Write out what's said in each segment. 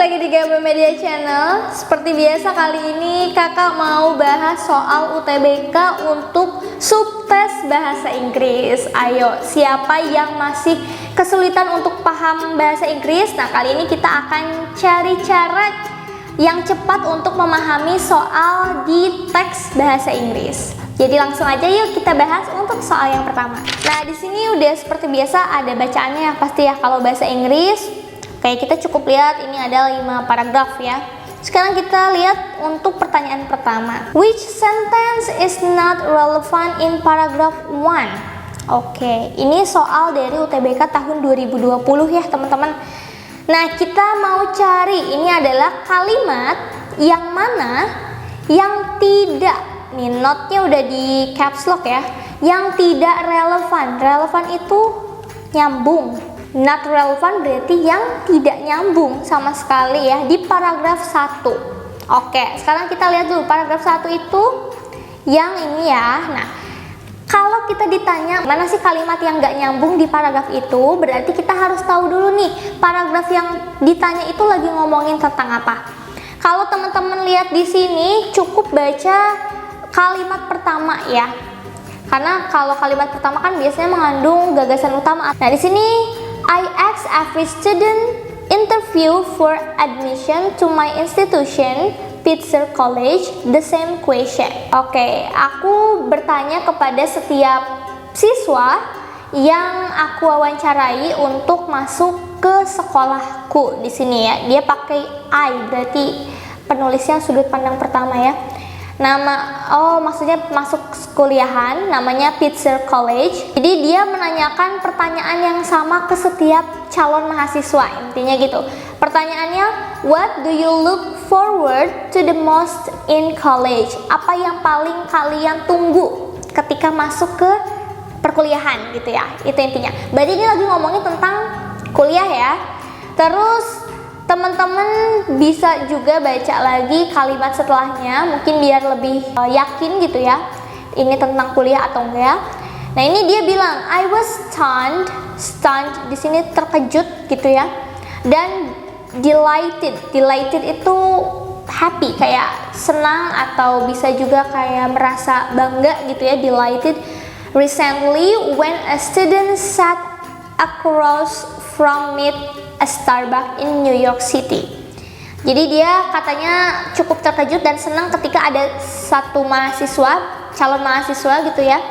lagi di Gabriel Media Channel. Seperti biasa kali ini kakak mau bahas soal UTBK untuk subtes bahasa Inggris. Ayo, siapa yang masih kesulitan untuk paham bahasa Inggris? Nah, kali ini kita akan cari cara yang cepat untuk memahami soal di teks bahasa Inggris. Jadi langsung aja yuk kita bahas untuk soal yang pertama. Nah, di sini udah seperti biasa ada bacaannya yang pasti ya kalau bahasa Inggris. Kayak kita cukup lihat ini ada 5 paragraf ya. Sekarang kita lihat untuk pertanyaan pertama. Which sentence is not relevant in paragraph 1? Oke, ini soal dari UTBK tahun 2020 ya teman-teman. Nah, kita mau cari ini adalah kalimat yang mana yang tidak, nih notnya udah di caps lock ya, yang tidak relevan. Relevan itu nyambung. Not relevant berarti yang tidak nyambung sama sekali ya di paragraf 1. Oke, sekarang kita lihat dulu paragraf 1 itu yang ini ya. Nah, kalau kita ditanya mana sih kalimat yang nggak nyambung di paragraf itu, berarti kita harus tahu dulu nih paragraf yang ditanya itu lagi ngomongin tentang apa. Kalau teman-teman lihat di sini cukup baca kalimat pertama ya. Karena kalau kalimat pertama kan biasanya mengandung gagasan utama. Nah, di sini I ask every student interview for admission to my institution, Pitzer College, the same question. Oke, aku bertanya kepada setiap siswa yang aku wawancarai untuk masuk ke sekolahku. Di sini ya, dia pakai I, berarti penulisnya sudut pandang pertama ya. Maksudnya masuk kuliahan, namanya Pitzer College. Jadi dia menanyakan pertanyaan yang sama ke setiap calon mahasiswa, intinya gitu. Pertanyaannya, what do you look forward to the most in college? Apa yang paling kalian tunggu ketika masuk ke perkuliahan gitu ya, itu intinya. Berarti ini lagi ngomongin tentang kuliah ya. Terus teman-teman bisa juga baca lagi kalimat setelahnya, mungkin biar lebih yakin gitu ya, ini tentang kuliah atau enggak. Nah, ini dia bilang, I was stunned di sini terkejut gitu ya, dan delighted itu happy, kayak senang atau bisa juga kayak merasa bangga gitu ya, delighted. Recently, when a student sat across from me a Starbucks in New York City. Jadi dia katanya cukup terkejut dan senang ketika ada satu mahasiswa, calon mahasiswa gitu ya,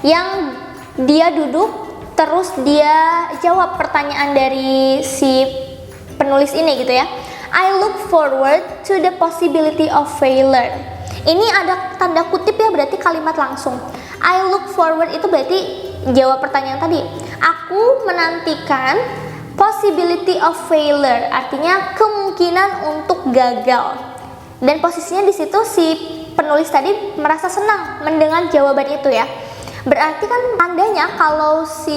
yang dia duduk terus dia jawab pertanyaan dari si penulis ini gitu ya. I look forward to the possibility of failure. Ini ada tanda kutip ya, berarti kalimat langsung. I look forward itu berarti jawab pertanyaan tadi. Aku menantikan possibility of failure, artinya kemungkinan untuk gagal. Dan posisinya di situ si penulis tadi merasa senang mendengar jawaban itu ya. Berarti kan tandanya kalau si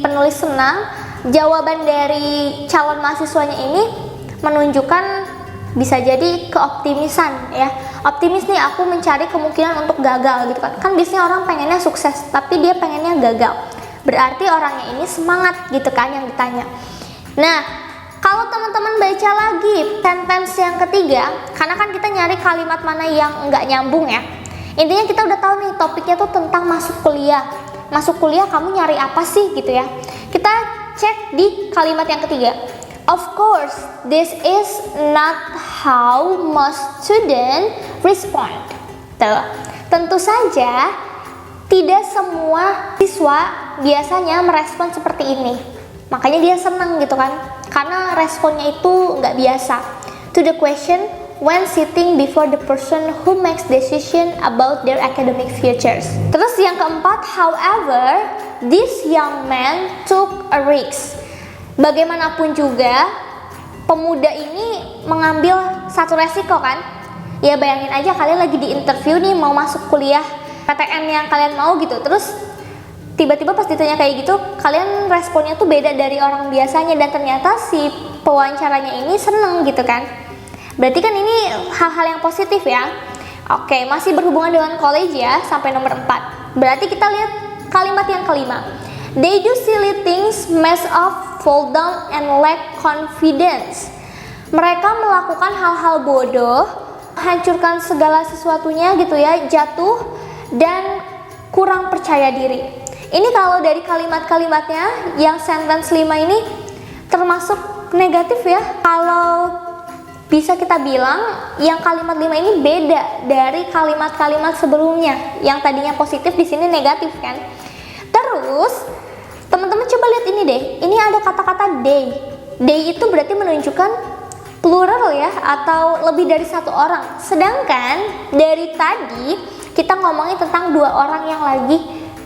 penulis senang, jawaban dari calon mahasiswanya ini menunjukkan bisa jadi keoptimisan ya. Optimis nih, aku mencari kemungkinan untuk gagal gitu kan. Kan biasanya orang pengennya sukses, tapi dia pengennya gagal. Berarti orangnya ini semangat gitu kan yang ditanya. Nah, kalau teman-teman baca lagi sentence yang ketiga, karena kan kita nyari kalimat mana yang nggak nyambung ya. Intinya kita udah tahu nih topiknya tuh tentang masuk kuliah. Masuk kuliah kamu nyari apa sih gitu ya. Kita cek di kalimat yang ketiga. Of course, this is not how most students respond. Tuh, tentu saja tidak semua siswa biasanya merespon seperti ini. Makanya dia senang gitu kan, karena responnya itu nggak biasa. To the question when sitting before the person who makes decision about their academic futures. Terus yang keempat, however, this young man took a risk. Bagaimanapun juga, pemuda ini mengambil satu resiko kan. Ya bayangin aja kalian lagi di interview nih, mau masuk kuliah PTN yang kalian mau gitu, terus tiba-tiba pas ditanya kayak gitu, kalian responnya tuh beda dari orang biasanya, dan ternyata si pewawancaranya ini seneng gitu kan. Berarti kan ini hal-hal yang positif ya. Oke, masih berhubungan dengan college ya, sampai nomor 4. Berarti kita lihat kalimat yang kelima. They do silly things, mess up, fall down, and lack confidence. Mereka melakukan hal-hal bodoh, hancurkan segala sesuatunya gitu ya, jatuh dan kurang percaya diri. Ini kalau dari kalimat-kalimatnya yang sentence 5 ini termasuk negatif ya. Kalau bisa kita bilang yang kalimat 5 ini beda dari kalimat-kalimat sebelumnya. Yang tadinya positif di sini negatif kan. Terus teman-teman coba lihat ini deh. Ini ada kata-kata they. They itu berarti menunjukkan plural ya, atau lebih dari satu orang. Sedangkan dari tadi kita ngomongin tentang dua orang yang lagi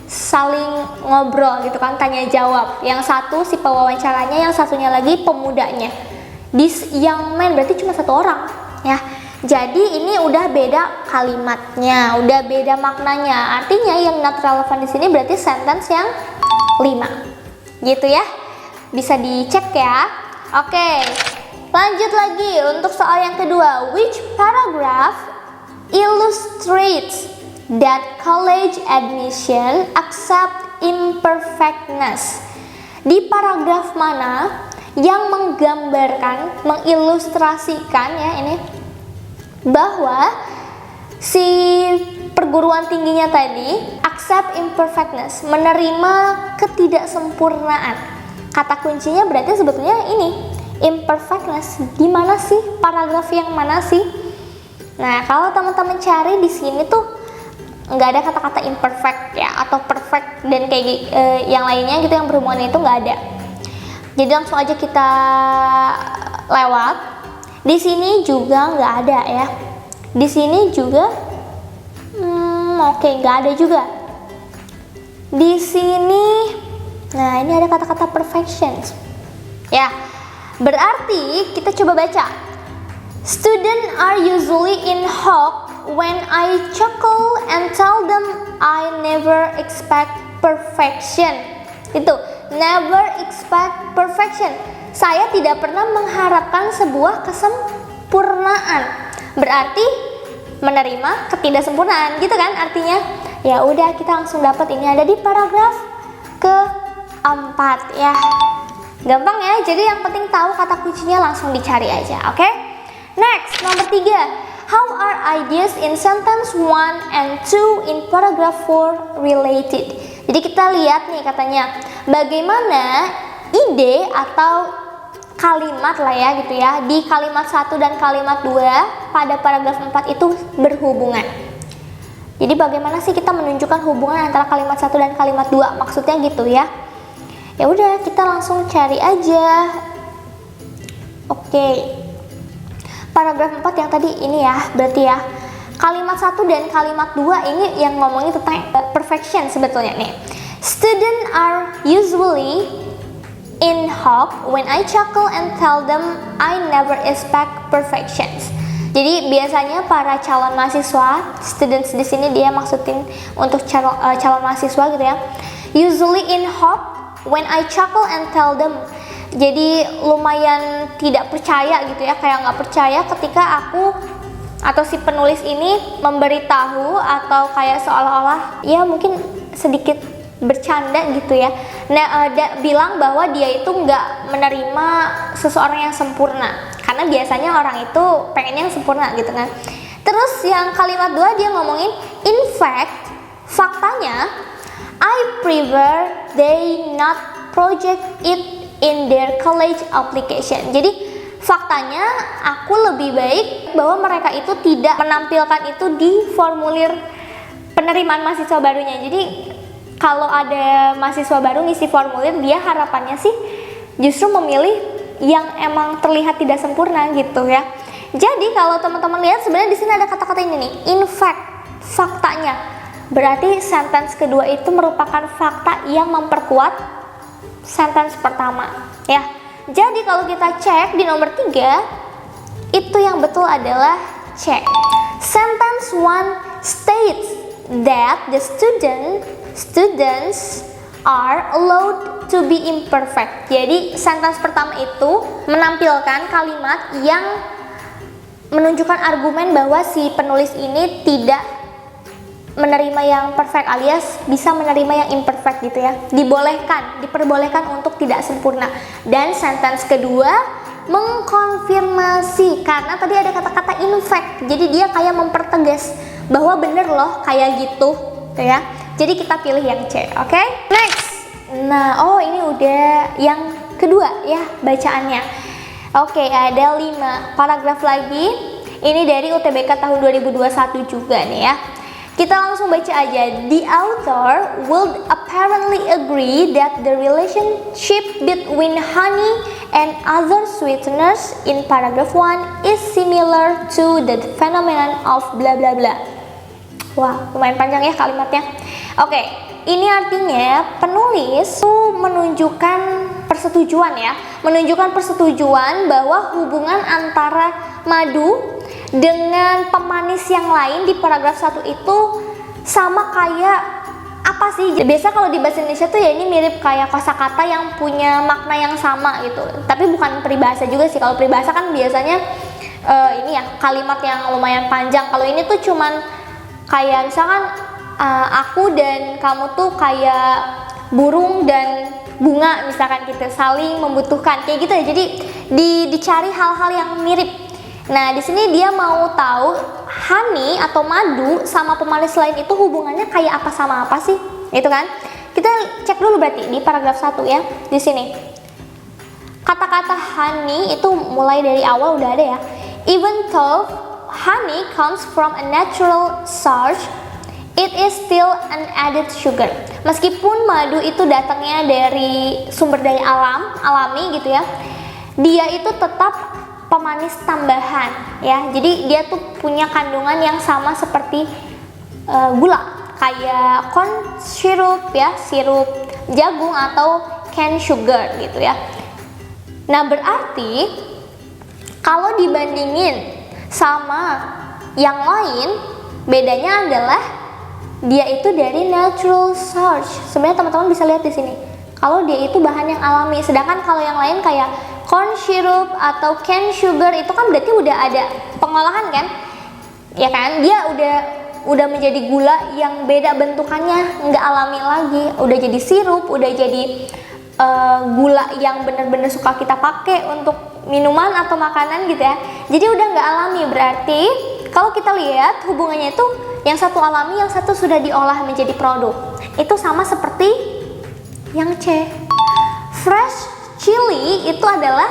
saling ngobrol gitu kan, tanya jawab. Yang satu si pewawancaranya, yang satunya lagi pemudanya. This young man berarti cuma satu orang ya. Jadi ini udah beda kalimatnya, udah beda maknanya. Artinya yang not relevan di sini berarti sentence yang 5. Gitu ya. Bisa dicek ya. Oke. Lanjut lagi untuk soal yang kedua. Which paragraph illustrates that college admission accept imperfectness? Di paragraf mana yang menggambarkan, mengilustrasikan ya ini, bahwa si perguruan tingginya tadi accept imperfectness, menerima ketidaksempurnaan. Kata kuncinya berarti sebetulnya ini, imperfectness. Di mana sih? Paragraf yang mana sih? Nah, kalau teman-teman cari di sini tuh nggak ada kata-kata imperfect ya, atau perfect dan kayak yang lainnya gitu yang berhubungan itu nggak ada. Jadi langsung aja kita lewat. Di sini juga nggak ada ya. Di sini juga, oke, nggak ada juga. Di sini, nah ini ada kata-kata perfection. Ya. Berarti kita coba baca. Students are usually in hope when I chuckle and tell them I never expect perfection. Itu, never expect perfection. Saya tidak pernah mengharapkan sebuah kesempurnaan. Berarti menerima ketidaksempurnaan, gitu kan artinya? Ya udah, kita langsung dapat ini ada di paragraf keempat ya. Gampang ya, jadi yang penting tahu kata kuncinya, langsung dicari aja, oke? Next, nomor 3. How are ideas in sentence 1 and 2 in paragraph 4 related? Jadi kita lihat nih katanya, bagaimana ide atau kalimat lah ya gitu ya, di kalimat 1 dan kalimat 2 pada paragraf 4 itu berhubungan. Jadi bagaimana sih kita menunjukkan hubungan antara kalimat 1 dan kalimat 2, maksudnya gitu ya. Ya udah, kita langsung cari aja. Oke. Paragraf 4 yang tadi ini ya, berarti ya. Kalimat 1 dan kalimat 2 ini yang ngomongin tentang perfection sebetulnya nih. Students are usually in hope when I chuckle and tell them I never expect perfections. Jadi biasanya para calon mahasiswa, students di sini dia maksudin untuk calon mahasiswa gitu ya. Usually in hope when I chuckle and tell them. Jadi lumayan tidak percaya gitu ya, kayak nggak percaya ketika aku atau si penulis ini memberitahu atau kayak seolah-olah ya mungkin sedikit bercanda gitu ya. Nah, bilang bahwa dia itu nggak menerima seseorang yang sempurna, karena biasanya orang itu pengennya yang sempurna gitu kan. Terus yang kalimat 2 dia ngomongin in fact, faktanya I prefer they not project it in their college application. Jadi faktanya aku lebih baik bahwa mereka itu tidak menampilkan itu di formulir penerimaan mahasiswa barunya. Jadi kalau ada mahasiswa baru ngisi formulir, dia harapannya sih justru memilih yang emang terlihat tidak sempurna gitu ya. Jadi kalau teman-teman lihat sebenarnya di sini ada kata-kata ini nih, in fact, faktanya. Berarti sentence kedua itu merupakan fakta yang memperkuat sentence pertama ya. Jadi kalau kita cek di nomor 3, itu yang betul adalah C. Sentence 1 states that the students are allowed to be imperfect. Jadi sentence pertama itu menampilkan kalimat yang menunjukkan argumen bahwa si penulis ini tidak menerima yang perfect alias bisa menerima yang imperfect gitu ya. Diperbolehkan untuk tidak sempurna. Dan sentence kedua mengkonfirmasi sini karena tadi ada kata-kata in fact. Jadi dia kayak mempertegas bahwa bener loh kayak gitu, ya. Jadi kita pilih yang C, oke? Next. Nah, ini udah yang kedua ya bacaannya. Oke, ada 5 paragraf lagi. Ini dari UTBK tahun 2021 juga nih ya. Kita langsung baca aja. The author would apparently agree that the relationship between honey and other sweeteners in paragraph 1 is similar to the phenomenon of bla bla bla. Wah, lumayan panjang ya kalimatnya. Oke, ini artinya penulis tuh menunjukkan persetujuan ya. Menunjukkan persetujuan bahwa hubungan antara madu dengan pemanis yang lain di paragraf 1 itu sama kayak apa sih? Biasa kalau di bahasa Indonesia tuh ya ini mirip kayak kosakata yang punya makna yang sama gitu. Tapi bukan peribahasa juga sih. Kalau peribahasa kan biasanya ini ya kalimat yang lumayan panjang. Kalau ini tuh cuman kayak misalkan aku dan kamu tuh kayak burung dan bunga misalkan gitu, saling membutuhkan kayak gitu ya. Jadi dicari hal-hal yang mirip. Nah, di sini dia mau tahu honey atau madu sama pemanis lain itu hubungannya kayak apa sama apa sih? Itu kan? Kita cek dulu berarti di paragraf 1 ya. Di sini. Kata-kata honey itu mulai dari awal udah ada ya. Even though honey comes from a natural source, it is still an added sugar. Meskipun madu itu datangnya dari sumber daya alami gitu ya. Dia itu tetap pemanis tambahan ya, jadi dia tuh punya kandungan yang sama seperti gula, kayak corn syrup ya, sirup jagung atau cane sugar gitu ya. Nah berarti kalau dibandingin sama yang lain, bedanya adalah dia itu dari natural source. Sebenarnya teman-teman bisa lihat di sini, kalau dia itu bahan yang alami, sedangkan kalau yang lain kayak corn syrup atau cane sugar itu kan berarti udah ada pengolahan kan, ya kan? Dia udah menjadi gula yang beda bentukannya, nggak alami lagi, udah jadi sirup, udah jadi gula yang bener-bener suka kita pakai untuk minuman atau makanan gitu ya. Jadi udah nggak alami. Berarti kalau kita lihat hubungannya itu yang satu alami, yang satu sudah diolah menjadi produk. Itu sama seperti yang C. Fresh chili itu adalah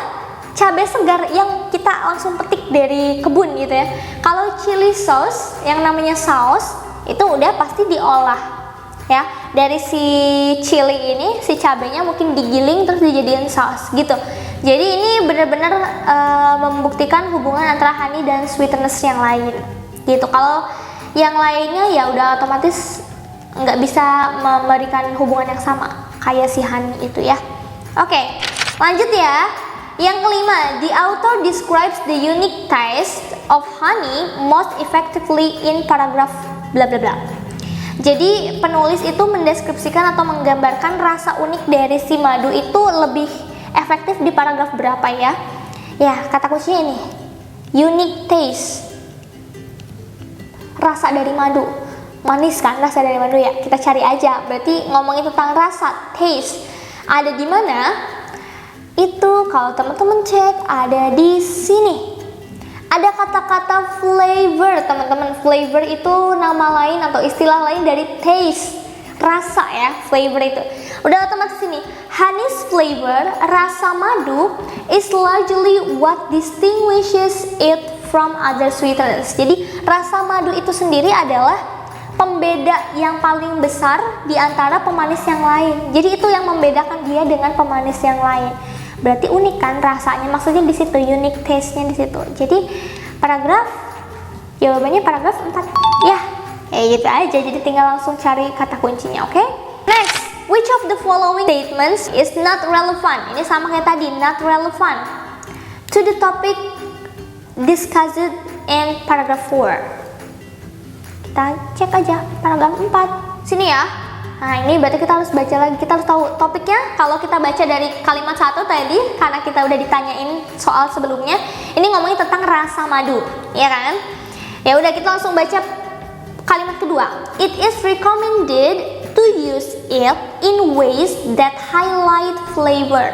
cabai segar yang kita langsung petik dari kebun gitu ya. Kalau chili sauce yang namanya saus itu udah pasti diolah ya. Dari si chili ini, si cabainya mungkin digiling terus dijadiin saus gitu. Jadi ini benar-benar membuktikan hubungan antara honey dan sweetness yang lain gitu. Kalau yang lainnya ya udah otomatis nggak bisa memberikan hubungan yang sama kayak si honey itu ya. Oke, lanjut ya. Yang kelima, the author describes the unique taste of honey most effectively in paragraph bla bla bla. Jadi penulis itu mendeskripsikan atau menggambarkan rasa unik dari si madu itu lebih efektif di paragraf berapa ya? Ya, kata kuncinya ini. Unique taste. Rasa dari madu. Manis kan rasa dari madu ya? Kita cari aja. Berarti ngomongin tentang rasa, taste. Ada di mana? Itu kalau teman-teman cek ada di sini. Ada kata-kata flavor, teman-teman. Flavor itu nama lain atau istilah lain dari taste, rasa ya, flavor itu. Udah otomatis ini. Honey's flavor, rasa madu, is largely what distinguishes it from other sweeteners. Jadi rasa madu itu sendiri adalah pembeda yang paling besar di antara pemanis yang lain. Jadi itu yang membedakan dia dengan pemanis yang lain. Berarti unik kan rasanya, maksudnya di situ unique taste-nya di situ. Jadi paragraf jawabannya paragraf 4. Ya, kayak gitu aja. Jadi tinggal langsung cari kata kuncinya, oke? Next, which of the following statements is not relevant? Ini sama kayak tadi, not relevant to the topic discussed in paragraph 4. Kita cek aja paragraf 4. Sini ya. Nah ini berarti kita harus baca lagi, kita harus tahu topiknya. Kalau kita baca dari kalimat 1 tadi, karena kita udah ditanyain soal sebelumnya, ini ngomongin tentang rasa madu, ya kan? Ya udah kita langsung baca kalimat kedua. It is recommended to use it in ways that highlight flavor.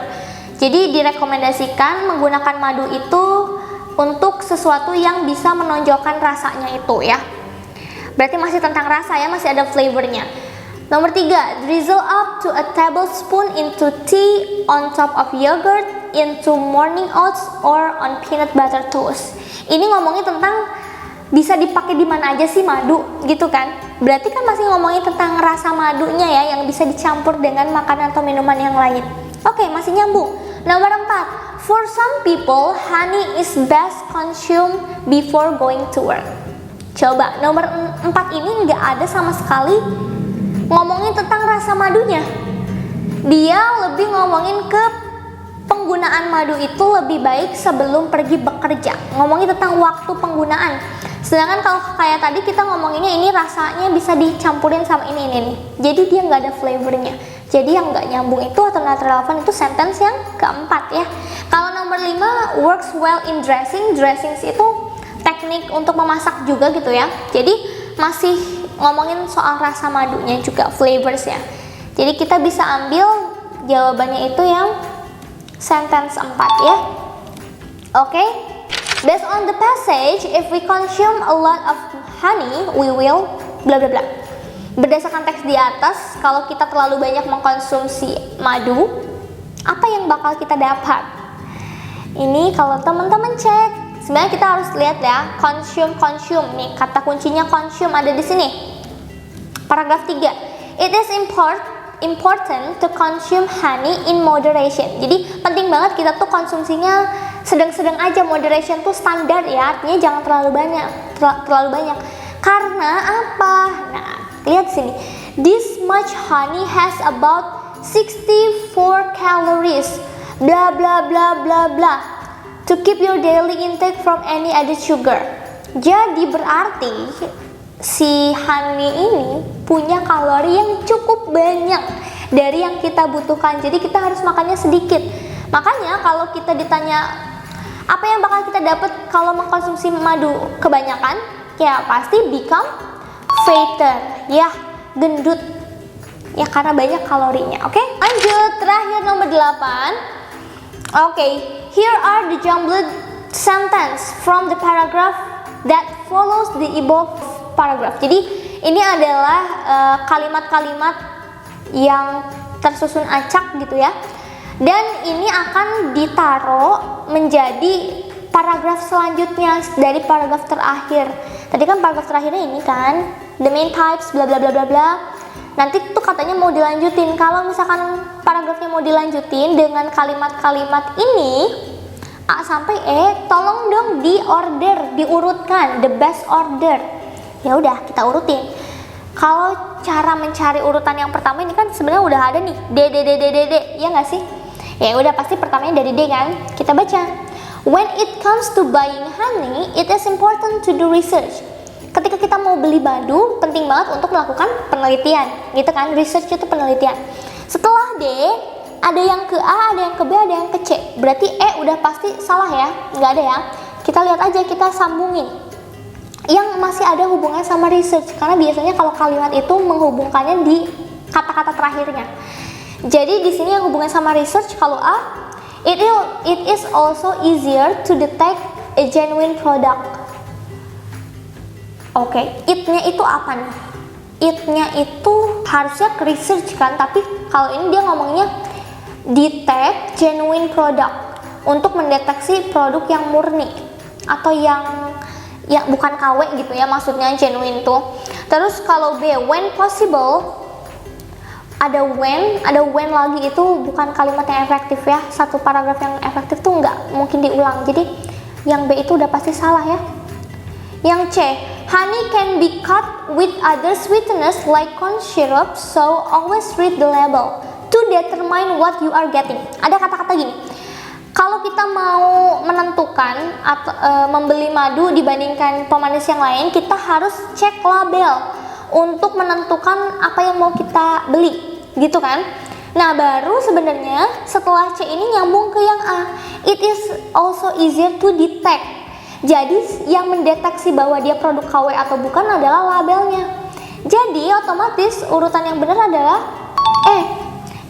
Jadi direkomendasikan menggunakan madu itu untuk sesuatu yang bisa menonjolkan rasanya itu ya. Berarti masih tentang rasa ya, masih ada flavornya. Nomor 3, drizzle up to a tablespoon into tea, on top of yogurt, into morning oats, or on peanut butter toast. Ini ngomongin tentang bisa dipakai di mana aja sih madu gitu kan. Berarti kan masih ngomongin tentang rasa madunya ya, yang bisa dicampur dengan makanan atau minuman yang lain. Oke, masih nyambung. Nomor 4, for some people, honey is best consumed before going to work. Coba, nomor 4 ini nggak ada sama sekali ngomongin tentang rasa madunya. Dia lebih ngomongin ke penggunaan madu itu lebih baik sebelum pergi bekerja. Ngomongin tentang waktu penggunaan. Sedangkan kalau kayak tadi kita ngomonginnya ini rasanya bisa dicampurin sama ini. Jadi dia nggak ada flavornya. Jadi yang nggak nyambung itu atau not relevant itu sentence yang keempat ya. Kalau nomor 5, works well in dressing. Dressing itu teknik untuk memasak juga gitu ya. Jadi masih ngomongin soal rasa madunya juga, flavors ya. Jadi kita bisa ambil jawabannya itu yang sentence 4 ya. Oke. Based on the passage, if we consume a lot of honey, we will bla bla bla. Berdasarkan teks di atas, kalau kita terlalu banyak mengkonsumsi madu, apa yang bakal kita dapat? Ini kalau teman-teman cek, sebenarnya kita harus lihat ya, consume nih, kata kuncinya consume ada di sini. Paragraf 3. It is important to consume honey in moderation. Jadi penting banget kita tuh konsumsinya sedang-sedang aja. Moderation tuh standar ya, artinya jangan terlalu banyak. Karena apa? Nah, lihat sini. This much honey has about 64 calories. Bla bla bla bla bla. To keep your daily intake from any added sugar. Jadi berarti si honey ini punya kalori yang cukup banyak dari yang kita butuhkan. Jadi kita harus makannya sedikit. Makanya kalau kita ditanya apa yang bakal kita dapat kalau mengkonsumsi madu kebanyakan, ya pasti become fatter, ya gendut. Ya karena banyak kalorinya. Oke? Lanjut, terakhir nomor 8. Oke, here are the jumbled sentence from the paragraph that follows the above paragraph. Jadi ini adalah kalimat-kalimat yang tersusun acak gitu ya. Dan ini akan ditaruh menjadi paragraf selanjutnya dari paragraf terakhir. Tadi kan paragraf terakhirnya ini kan, the main types bla bla bla bla bla. Nanti tuh katanya mau dilanjutin. Kalau misalkan paragrafnya mau dilanjutin dengan kalimat-kalimat ini A sampai E, tolong dong diurutkan, the best order. Ya udah, kita urutin. Kalau cara mencari urutan yang pertama ini kan sebenarnya udah ada nih, D, ya nggak sih? Ya udah, pasti pertamanya dari D kan? Kita baca. When it comes to buying honey, it is important to do research. Ketika kita mau beli madu, penting banget untuk melakukan penelitian, gitu kan? Research itu penelitian. Setelah D, ada yang ke A, ada yang ke B, ada yang ke C. Berarti E udah pasti salah ya? Nggak ada ya? Kita lihat aja, kita sambungin. Yang masih ada hubungannya sama research, karena biasanya kalau kalimat itu menghubungkannya di kata-kata terakhirnya. Jadi di sini yang hubungannya sama research, kalau A, it is also easier to detect a genuine product. Oke, it-nya itu apa nih? It-nya itu harusnya ke research kan, tapi kalau ini dia ngomongnya detect genuine product, untuk mendeteksi produk yang murni atau yang ya bukan KW gitu ya, maksudnya genuine tuh. Terus kalau B, when possible, ada when lagi, itu bukan kalimat yang efektif ya. Satu paragraf yang efektif tuh nggak mungkin diulang. Jadi yang B itu udah pasti salah ya. Yang C, honey can be cut with other sweeteners like corn syrup, so always read the label to determine what you are getting. Ada kata-kata gini, kalau kita mau menentukan atau membeli madu dibandingkan pemanis yang lain, kita harus cek label untuk menentukan apa yang mau kita beli, gitu kan? Nah, baru sebenarnya setelah C ini nyambung ke yang A. It is also easier to detect. Jadi yang mendeteksi bahwa dia produk KW atau bukan adalah labelnya. Jadi otomatis urutan yang benar adalah E,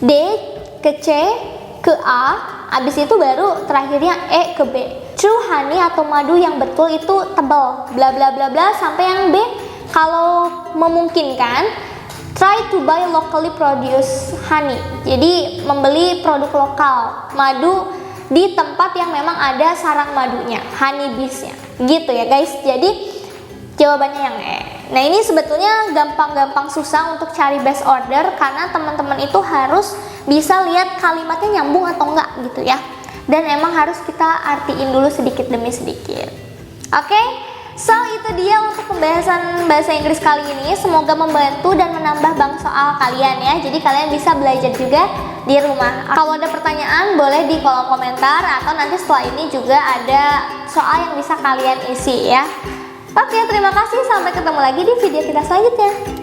D ke C ke A, habis itu baru terakhirnya E ke B. true honey atau madu yang betul itu tebal, bla bla bla bla, sampai yang B, kalau memungkinkan try to buy locally produced honey. Jadi membeli produk lokal madu di tempat yang memang ada sarang madunya, honey bees-nya. Gitu ya guys. Jadi jawabannya yang E. Nah, ini sebetulnya gampang-gampang susah untuk cari best order karena teman-teman itu harus bisa lihat kalimatnya nyambung atau enggak gitu ya. Dan emang harus kita artiin dulu sedikit demi sedikit. Oke? So, itu dia untuk pembahasan bahasa Inggris kali ini. Semoga membantu dan menambah bank soal kalian ya. Jadi kalian bisa belajar juga di rumah. Kalau ada pertanyaan boleh di kolom komentar, atau nanti setelah ini juga ada soal yang bisa kalian isi ya. Oke, terima kasih. Sampai ketemu lagi di video kita selanjutnya.